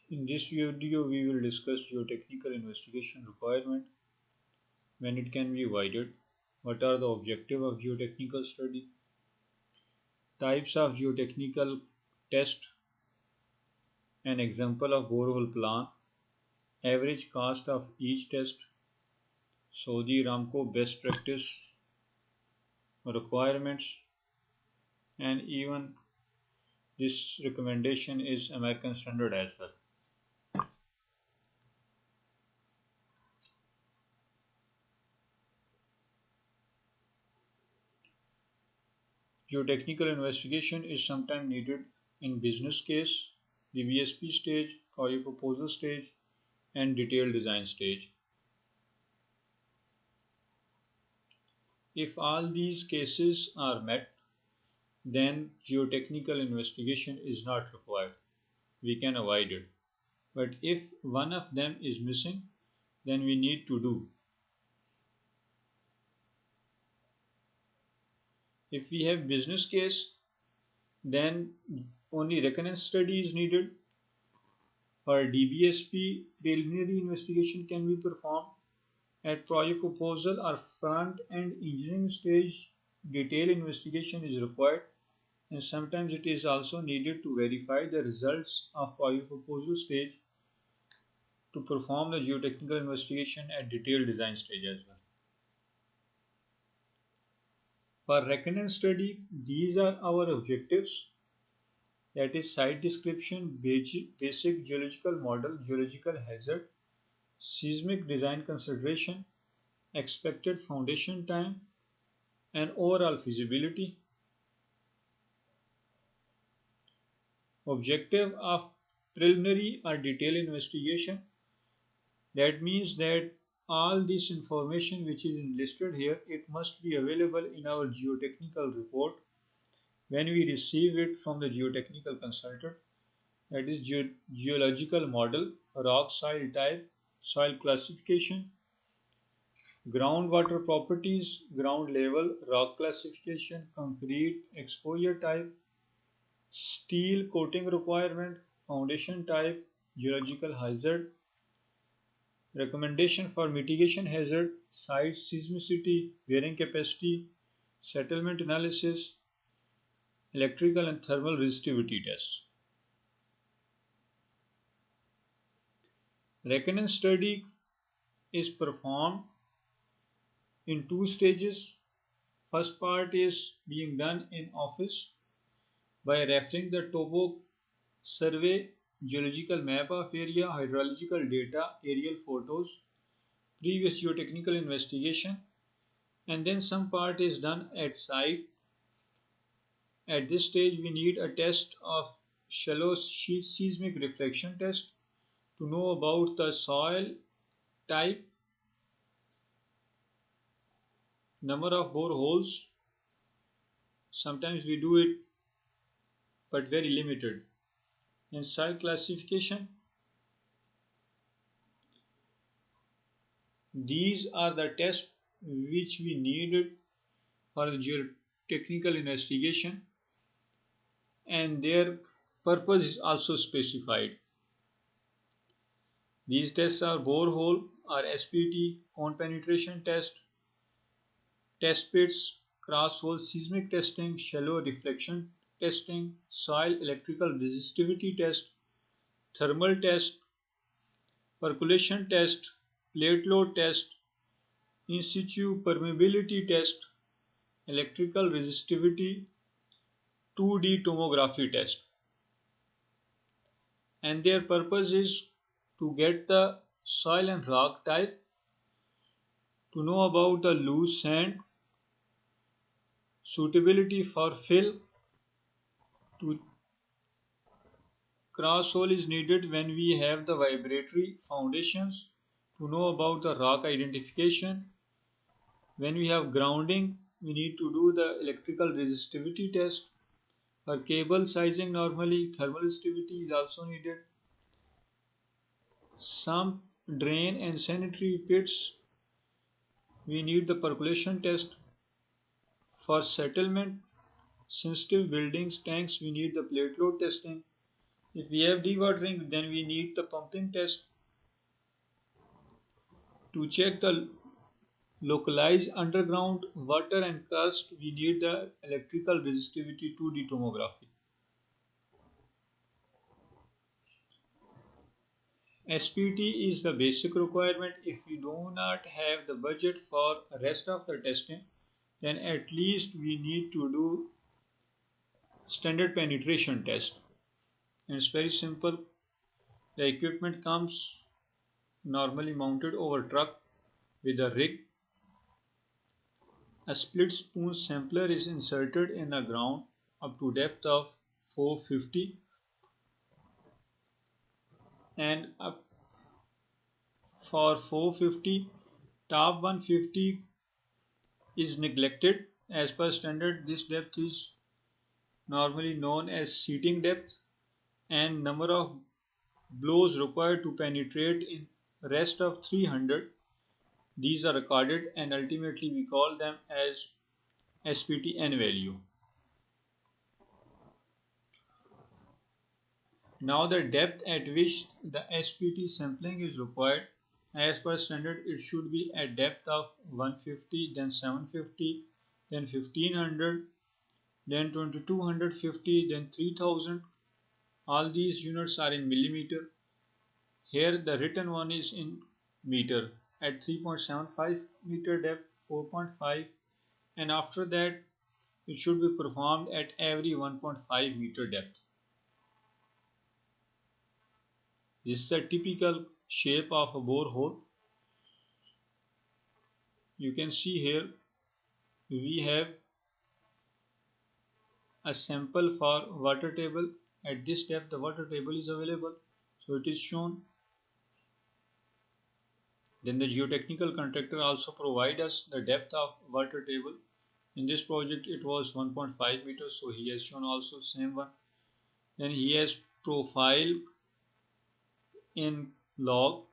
In this video, we will discuss geotechnical investigation requirement, when it can be avoided, what are the objectives of geotechnical study, types of geotechnical test, an example of borehole plan, average cost of each test, Saudi Aramco best practice requirements, and even this recommendation is American standard as well. Geotechnical investigation is sometimes needed in business case, the VSP stage, or proposal stage, and detailed design stage. If all these cases are met, then geotechnical investigation is not required. We can avoid it. But if one of them is missing, then we need to do. If we have business case, then only recurrence study is needed. For DBSP, preliminary investigation can be performed. At project proposal or front-end engineering stage, detailed investigation is required, and sometimes it is also needed to verify the results of project proposal stage to perform the geotechnical investigation at detailed design stage as well. For recurrence study, these are our objectives, that is site description, basic geological model, geological hazard, seismic design consideration, expected foundation time, and overall feasibility. Objective of preliminary or detailed investigation, that means that all this information which is listed here, it must be available in our geotechnical report when we receive it from the geotechnical consultant, that is geological model, rock soil type, soil classification, groundwater properties, ground level, rock classification, concrete exposure type, steel coating requirement, foundation type, geological hazard, recommendation for mitigation hazard, site seismicity, bearing capacity, settlement analysis, electrical and thermal resistivity tests. Recurrence study is performed in two stages. First part is being done in office by referring the topo survey, geological map of area, hydrological data, aerial photos, previous geotechnical investigation, and then some part is done at site. At this stage, we need a test of shallow seismic reflection test to know about the soil type, number of boreholes. Sometimes we do it, but very limited. And soil classification. These are the tests which we needed for the geotechnical investigation, and their purpose is also specified. These tests are borehole or SPT, cone penetration test pits, cross hole seismic testing, shallow reflection testing, soil electrical resistivity test, thermal test, percolation test, plate load test, in situ permeability test, electrical resistivity, 2D tomography test. And their purpose is to get the soil and rock type, to know about the loose sand, suitability for fill, to cross hole is needed when we have the vibratory foundations, to know about the rock identification. When we have grounding, we need to do the electrical resistivity test. For cable sizing, normally thermal resistivity is also needed. Some drain and sanitary pits, we need the percolation test. For settlement sensitive buildings, tanks, we need the plate load testing. If we have dewatering, then we need the pumping test. To check the localized underground water and crust, we need the electrical resistivity 2D tomography. SPT is the basic requirement. If we do not have the budget for the rest of the testing, then at least we need to do standard penetration test. And it's very simple. The equipment comes normally mounted over truck with a rig. A split spoon sampler is inserted in the ground up to depth of 450 and up for 450, top 150 is neglected. As per standard, this depth is normally known as seating depth, and number of blows required to penetrate in rest of 300. These are recorded and ultimately we call them as SPTN value. Now the depth at which the SPT sampling is required, as per standard it should be at depth of 150, then 750, then 1500, then 2250, then 3000. All these units are in millimeter. Here the written one is in meter at 3.75 meter depth, 4.5, and after that it should be performed at every 1.5 meter depth. This is the typical shape of a borehole. You can see here we have a sample for water table. At this depth the water table is available, so it is shown. Then the geotechnical contractor also provide us the depth of water table. In this project it was 1.5 meters, so he has shown also same one. Then he has profile in log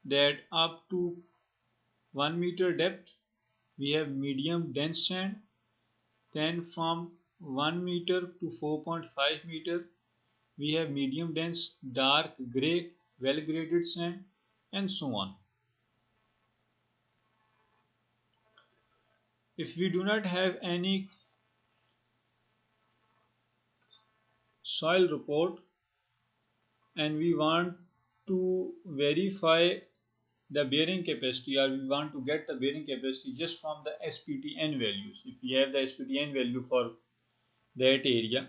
that up to 1 meter depth we have medium dense sand. Then from 1 meter to 4.5 meter we have medium dense dark grey well graded sand, and so on. If we do not have any soil report and we want to verify the bearing capacity, or we want to get the bearing capacity just from the SPTN values, if we have the SPTN value for that area,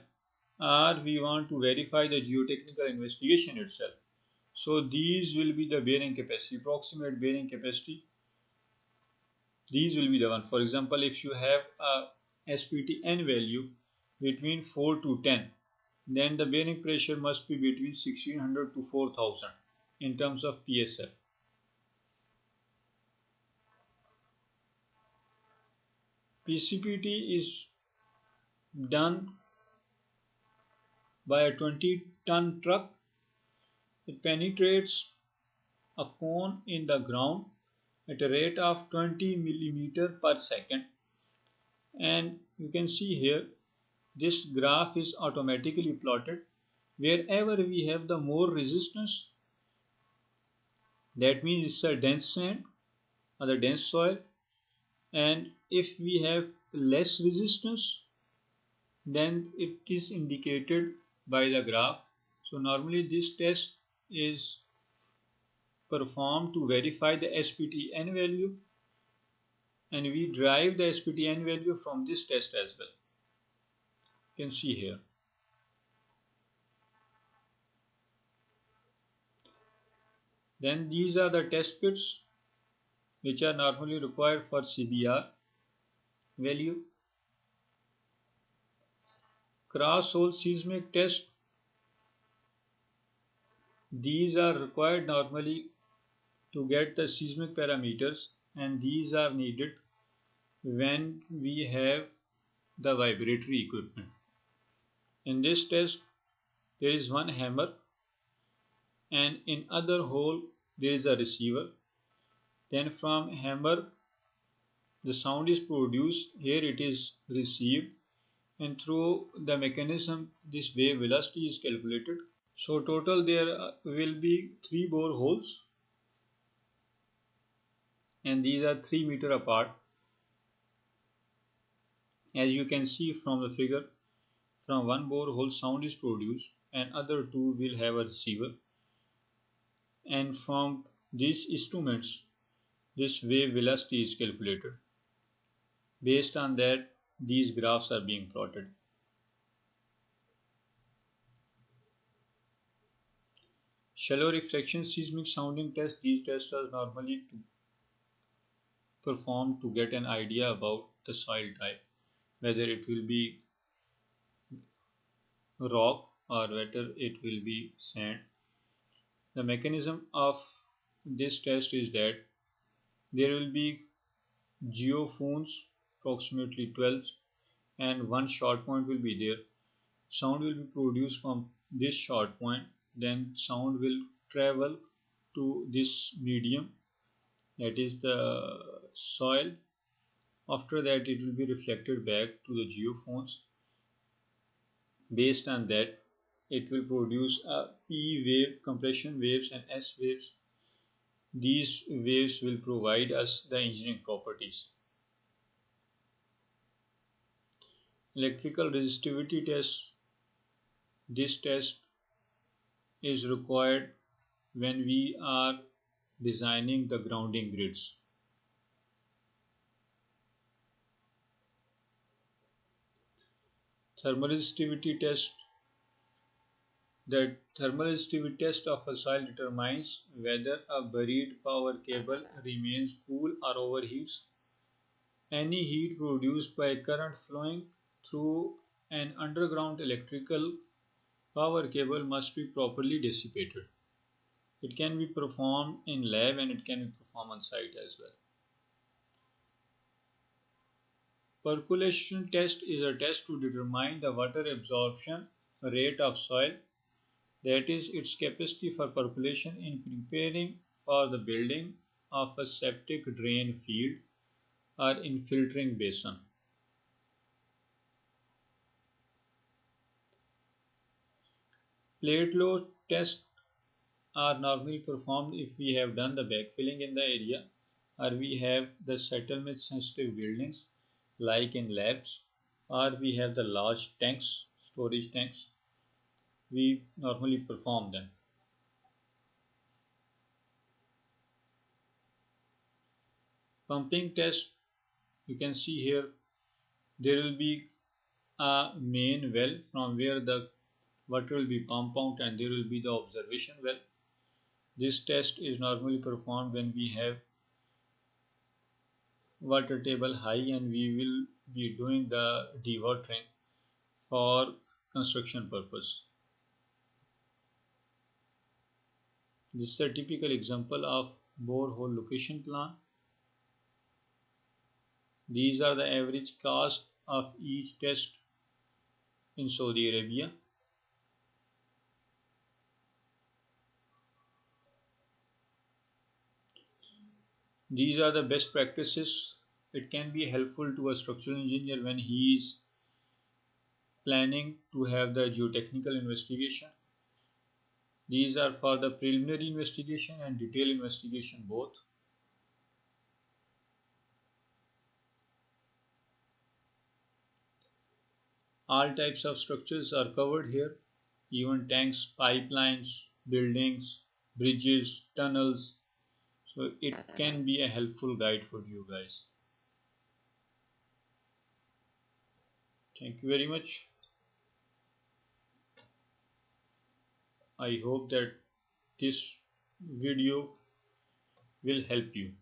or we want to verify the geotechnical investigation itself, so these will be the bearing capacity, approximate bearing capacity. These will be the one. For example, if you have a SPTN value between 4 to 10, then the bearing pressure must be between 1600 to 4000 in terms of PSF. PCPT is done by a 20-ton truck. It penetrates a cone in the ground at a rate of 20 millimeter per second, and you can see here this graph is automatically plotted. Wherever we have the more resistance, that means it's a dense sand or the dense soil, and if we have less resistance, then it is indicated by the graph. So normally this test is performed to verify the SPTN value, and we derive the SPTN value from this test as well. You can see here. Then these are the test pits which are normally required for CBR value. Cross hole seismic test. These are required normally to get the seismic parameters, and these are needed when we have the vibratory equipment. In this test there is one hammer, and in other hole there is a receiver. Then from hammer the sound is produced, here it is received, and through the mechanism this wave velocity is calculated. So total there will be 3 boreholes, and these are 3 meter apart. As you can see from the figure, from one borehole sound is produced and other two will have a receiver, and from these instruments this wave velocity is calculated. Based on that, these graphs are being plotted. Shallow reflection seismic sounding test. These tests are normally performed to get an idea about the soil type, whether it will be rock or whether it will be sand. The mechanism of this test is that there will be geophones, approximately 12, and one short point will be there. Sound will be produced from this short point, then sound will travel to this medium, that is the soil. After that it will be reflected back to the geophones. Based on that, it will produce a P wave, compression waves, and S waves. These waves will provide us the engineering properties. Electrical resistivity test. This test is required when we are designing the grounding grids. Thermal resistivity test. The thermal resistivity test of a soil determines whether a buried power cable remains cool or overheats. Any heat produced by current flowing through an underground electrical power cable must be properly dissipated. It can be performed in lab and it can be performed on site as well. Percolation test is a test to determine the water absorption rate of soil, that is, its capacity for percolation in preparing for the building of a septic drain field or infiltrating basin. Plate load tests are normally performed if we have done the backfilling in the area or we have the settlement sensitive buildings like in labs, or we have the large tanks, storage tanks. We normally perform them. Pumping test, you can see here there will be a main well from where the water will be pumped out, and there will be the observation well. This test is normally performed when we have water table high and we will be doing the dewatering for construction purpose. This is a typical example of borehole location plan. These are the average cost of each test in Saudi Arabia. These are the best practices. It can be helpful to a structural engineer when he is planning to have the geotechnical investigation. These are for the preliminary investigation and detailed investigation both. All types of structures are covered here, even tanks, pipelines, buildings, bridges, tunnels. So it can be a helpful guide for you guys. Thank you very much. I hope that this video will help you.